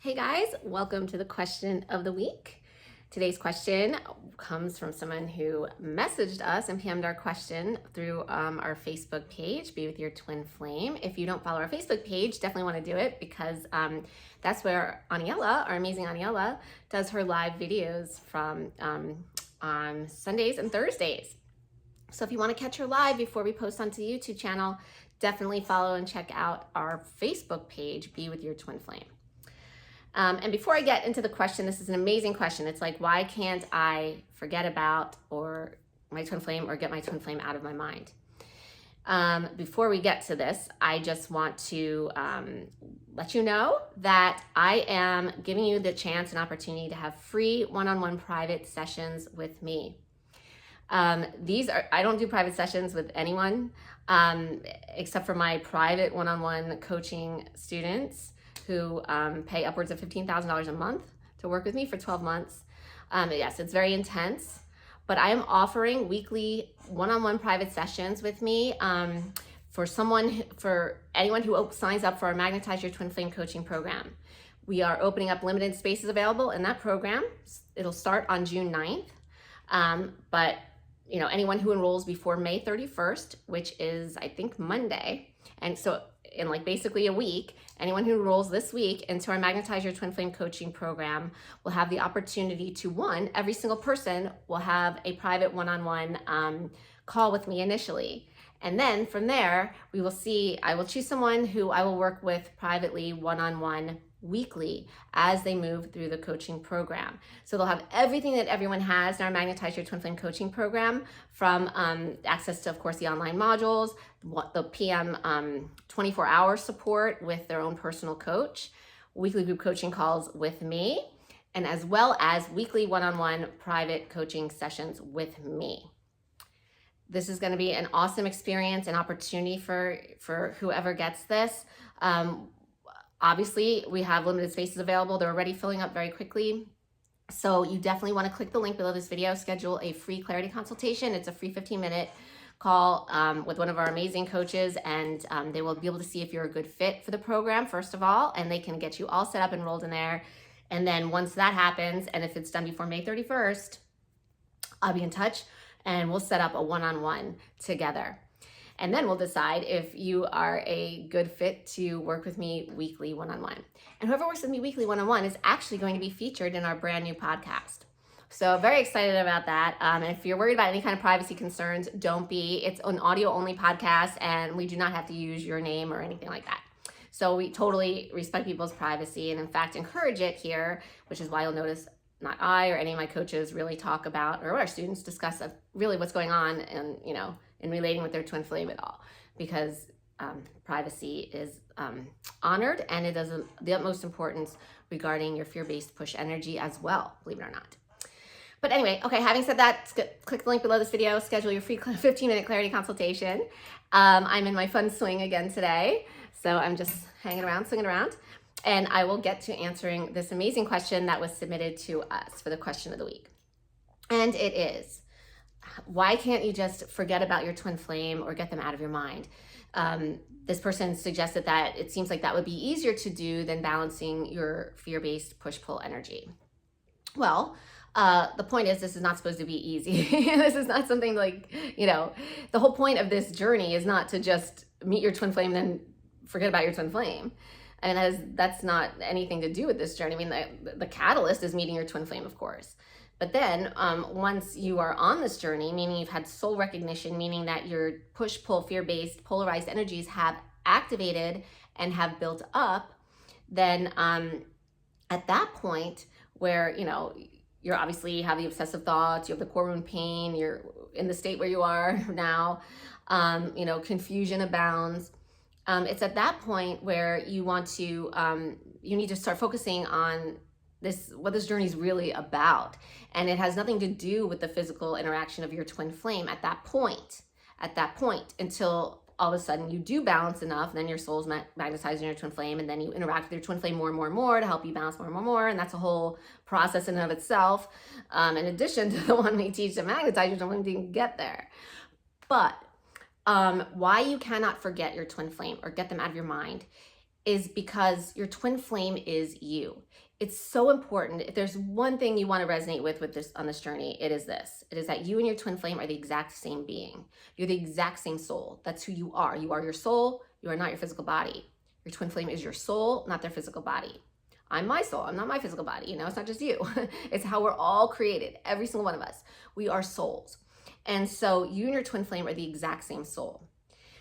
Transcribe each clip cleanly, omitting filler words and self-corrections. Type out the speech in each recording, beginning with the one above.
Hey guys, welcome to the question of the week. Today's question comes from someone who messaged us and PM'd our question through our Facebook page, Be With Your Twin Flame. If you don't follow our Facebook page, definitely want to do it because that's where Aniela, our amazing Aniela, does her live videos from on Sundays and Thursdays. So if you want to catch her live before we post onto the YouTube channel, definitely follow and check out our Facebook page, Be With Your Twin Flame. And before I get into the question, this is an amazing question. It's like, why can't I forget about my twin flame or get my twin flame out of my mind? Before we get to this, I just want to let you know that I am giving you the chance and opportunity to have free one-on-one private sessions with me. I don't do private sessions with anyone except for my private one-on-one coaching students who pay upwards of $15,000 a month to work with me for 12 months. Yes, it's very intense, but I am offering weekly one-on-one private sessions with me for anyone who signs up for our Magnetize Your Twin Flame coaching program. We are opening up limited spaces available in that program. It'll start on June 9th, but anyone who enrolls before May 31st, which is I think Monday, and so in basically a week, anyone who enrolls this week into our Magnetize Your Twin Flame coaching program will have the opportunity to, every single person will have a private one-on-one call with me initially. And then from there, I will choose someone who I will work with privately one-on-one weekly as they move through the coaching program. So they'll have everything that everyone has in our Magnetize Your Twin Flame coaching program, from access to, of course, the online modules, the PM 24-hour support with their own personal coach, weekly group coaching calls with me, and as well as weekly one-on-one private coaching sessions with me. This is going to be an awesome experience and opportunity for whoever gets this. Obviously, we have limited spaces available. They're already filling up very quickly. So you definitely want to click the link below this video, schedule a free clarity consultation. It's a free 15-minute call with one of our amazing coaches, and they will be able to see if you're a good fit for the program, first of all, and they can get you all set up, enrolled in there. And then once that happens, and if it's done before May 31st, I'll be in touch and we'll set up a one-on-one together. And then we'll decide if you are a good fit to work with me weekly one-on-one. And whoever works with me weekly one-on-one is actually going to be featured in our brand new podcast. So very excited about that. And if you're worried about any kind of privacy concerns, don't be. It's an audio-only podcast, and we do not have to use your name or anything like that. So we totally respect people's privacy and, in fact, encourage it here, which is why you'll notice not I or any of my coaches really talk about, or our students discuss really what's going on and, in relating with their twin flame at all, because privacy is honored, and it is the utmost importance regarding your fear-based push energy as well, believe it or not. But anyway, okay, having said that, click the link below this video, schedule your free 15-minute clarity consultation. I'm in my fun swing again today, so I'm just hanging around, swinging around, and I will get to answering this amazing question that was submitted to us for the question of the week. And it is, why can't you just forget about your twin flame or get them out of your mind? This person suggested that it seems like that would be easier to do than balancing your fear-based push-pull energy. Well, the point is, this is not supposed to be easy. This is not something the whole point of this journey is not to just meet your twin flame, then forget about your twin flame. And that's not anything to do with this journey. I mean, the catalyst is meeting your twin flame, of course. But then once you are on this journey, meaning you've had soul recognition, meaning that your push-pull, fear-based, polarized energies have activated and have built up, then at that point where, you're obviously have the obsessive thoughts, you have the core wound pain, you're in the state where you are now, confusion abounds. It's at that point where you need to start focusing on what this journey is really about. And it has nothing to do with the physical interaction of your twin flame at that point, until all of a sudden you do balance enough, and then your soul's magnetizing your twin flame, and then you interact with your twin flame more and more and more to help you balance more and more and more. And that's a whole process in and of itself, in addition to the one we teach to magnetize your twin flame to get there. But why you cannot forget your twin flame or get them out of your mind is because your twin flame is you. It's so important. If there's one thing you want to resonate with this on this journey, it is this. It is that you and your twin flame are the exact same being. You're the exact same soul. That's who you are. You are your soul. You are not your physical body. Your twin flame is your soul, not their physical body. I'm my soul. I'm not my physical body. You know, it's not just you. It's how we're all created. Every single one of us. We are souls. And so you and your twin flame are the exact same soul.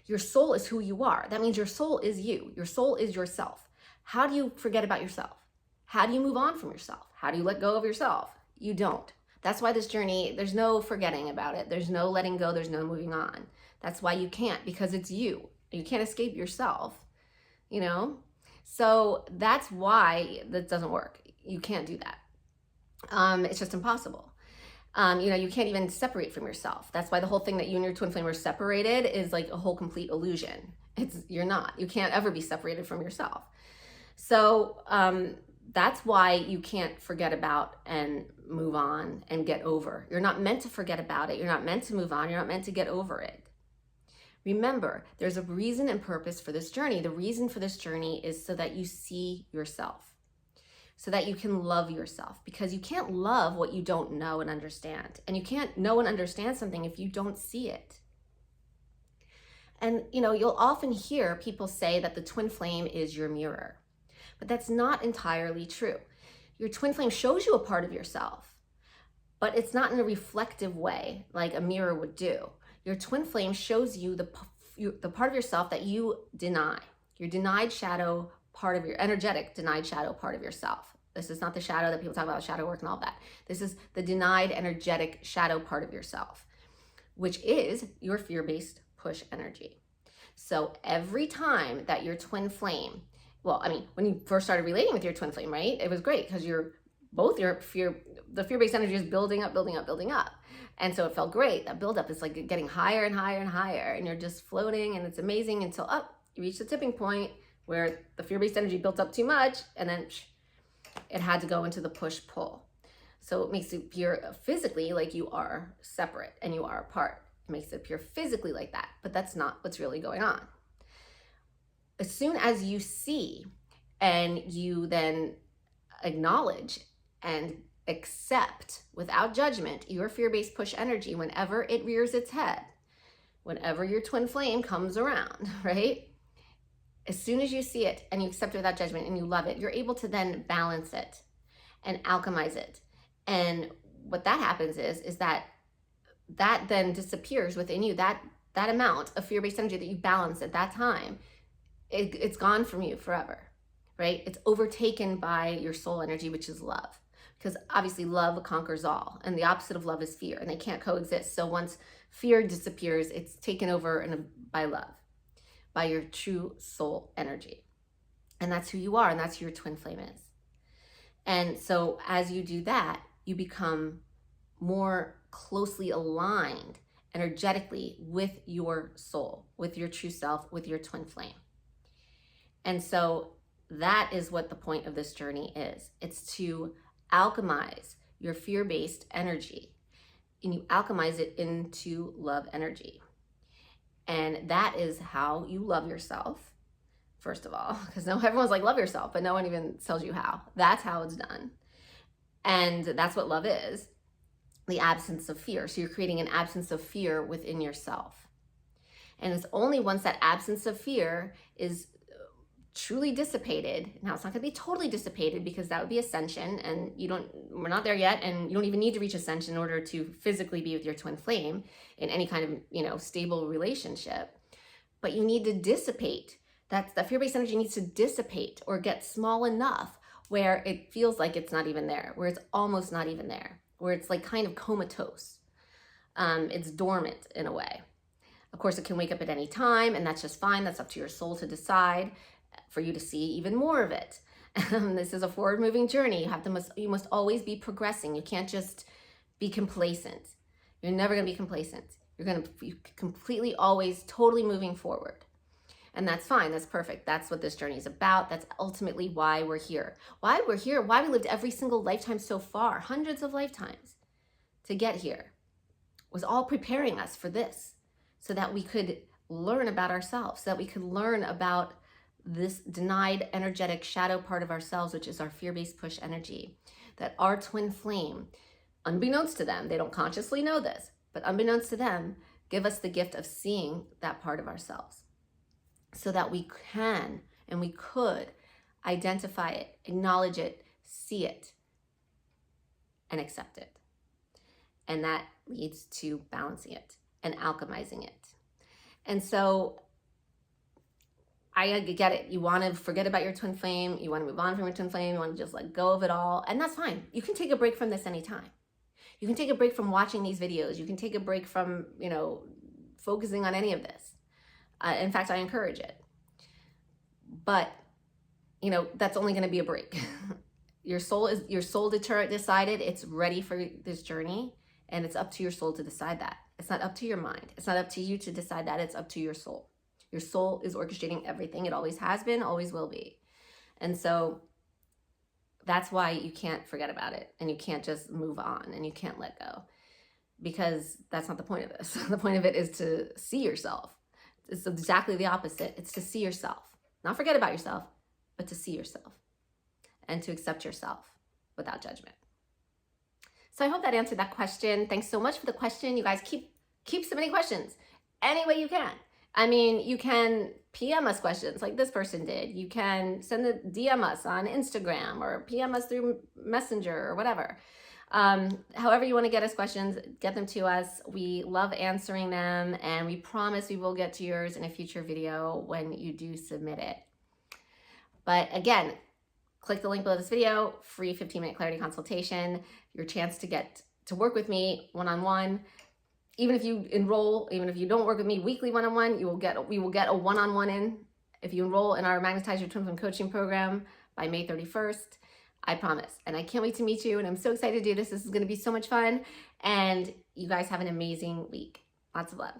Your soul is who you are. That means your soul is you. Your soul is yourself. How do you forget about yourself? How do you move on from yourself? How do you let go of yourself? You don't. That's why this journey, there's no forgetting about it. There's no letting go. There's no moving on. That's why you can't, because it's you. You can't escape yourself, you know? So that's why that doesn't work. You can't do that. It's just impossible. You know, you can't even separate from yourself. That's why the whole thing that you and your twin flame are separated is like a whole complete illusion. You're not. You can't ever be separated from yourself. So that's why you can't forget about and move on and get over. You're not meant to forget about it. You're not meant to move on. You're not meant to get over it. Remember, there's a reason and purpose for this journey. The reason for this journey is so that you see yourself, so that you can love yourself, because you can't love what you don't know and understand. And you can't know and understand something if you don't see it. And, you know, you'll often hear people say that the twin flame is your mirror, but that's not entirely true. Your twin flame shows you a part of yourself, but it's not in a reflective way like a mirror would do. Your twin flame shows you the part of yourself that you deny, your denied shadow part of your energetic denied shadow part of yourself. This is not the shadow that people talk about, shadow work and all that. This is the denied energetic shadow part of yourself, which is your fear-based push energy. So every time that your twin flame, well, I mean, when you first started relating with your twin flame, right? It was great because the fear-based energy is building up, building up, building up. And so it felt great. That buildup is like getting higher and higher and higher, and you're just floating, and it's amazing until you reach the tipping point where the fear-based energy built up too much, and then it had to go into the push-pull. So it makes it appear physically like you are separate and you are apart. It makes it appear physically like that, but that's not what's really going on. As soon as you see and you then acknowledge and accept without judgment your fear-based push energy whenever it rears its head, whenever your twin flame comes around, right? As soon as you see it and you accept it without judgment and you love it, you're able to then balance it and alchemize it. And what that happens is that then disappears within you. That amount of fear-based energy that you balance at that time, it's gone from you forever, right? It's overtaken by your soul energy, which is love. Because obviously love conquers all, and the opposite of love is fear, and they can't coexist. So once fear disappears, it's taken over by love, by your true soul energy. And that's who you are, and that's who your twin flame is. And so as you do that, you become more closely aligned energetically with your soul, with your true self, with your twin flame. And so that is what the point of this journey is. It's to alchemize your fear-based energy, and you alchemize it into love energy. And that is how you love yourself, first of all, because everyone's like, love yourself, but no one even tells you how. That's how it's done. And that's what love is, the absence of fear. So you're creating an absence of fear within yourself. And it's only once that absence of fear is truly dissipated. Now it's not going to be totally dissipated, because that would be ascension, and we're not there yet, and you don't even need to reach ascension in order to physically be with your twin flame in any kind of stable relationship. But you need to dissipate. That fear-based energy needs to dissipate or get small enough where it feels like it's not even there, where it's almost not even there, where it's like kind of comatose. It's dormant in a way. Of course, it can wake up at any time, and that's just fine. That's up to your soul to decide, for you to see even more of it. This is a forward-moving journey. You must always be progressing. You can't just be complacent. You're never going to be complacent. You're going to be completely always totally moving forward. And that's fine. That's perfect. That's what this journey is about. That's ultimately why we're here. Why we're here, why we lived every single lifetime so far, hundreds of lifetimes to get here, was all preparing us for this, so that we could learn about ourselves, so that we could learn about this denied energetic shadow part of ourselves, which is our fear-based push energy, that our twin flame, unbeknownst to them, they don't consciously know this, but unbeknownst to them, give us the gift of seeing that part of ourselves so that we can and we could identify it, acknowledge it, see it, and accept it. And that leads to balancing it and alchemizing it. And so I get it. You want to forget about your twin flame. You want to move on from your twin flame. You want to just let go of it all. And that's fine. You can take a break from this anytime. You can take a break from watching these videos. You can take a break from, focusing on any of this. In fact, I encourage it. But, that's only going to be a break. Your soul decided it's ready for this journey, and it's up to your soul to decide that. It's not up to your mind. It's not up to you to decide that. It's up to your soul. Your soul is orchestrating everything. It always has been, always will be. And so that's why you can't forget about it, and you can't just move on, and you can't let go, because that's not the point of this. The point of it is to see yourself. It's exactly the opposite. It's to see yourself. Not forget about yourself, but to see yourself and to accept yourself without judgment. So I hope that answered that question. Thanks so much for the question. You guys keep submitting questions any way you can. I mean, you can PM us questions like this person did. You can DM us on Instagram or PM us through Messenger or whatever. However you want to get us questions, get them to us. We love answering them, and we promise we will get to yours in a future video when you do submit it. But again, click the link below this video, free 15-minute clarity consultation, your chance to get to work with me one-on-one. Even if you enroll, even if you don't work with me weekly one-on-one, we will get a one-on-one in if you enroll in our Magnetize Your Twin Flame coaching program by May 31st. I promise. And I can't wait to meet you. And I'm so excited to do this. This is going to be so much fun. And you guys have an amazing week. Lots of love.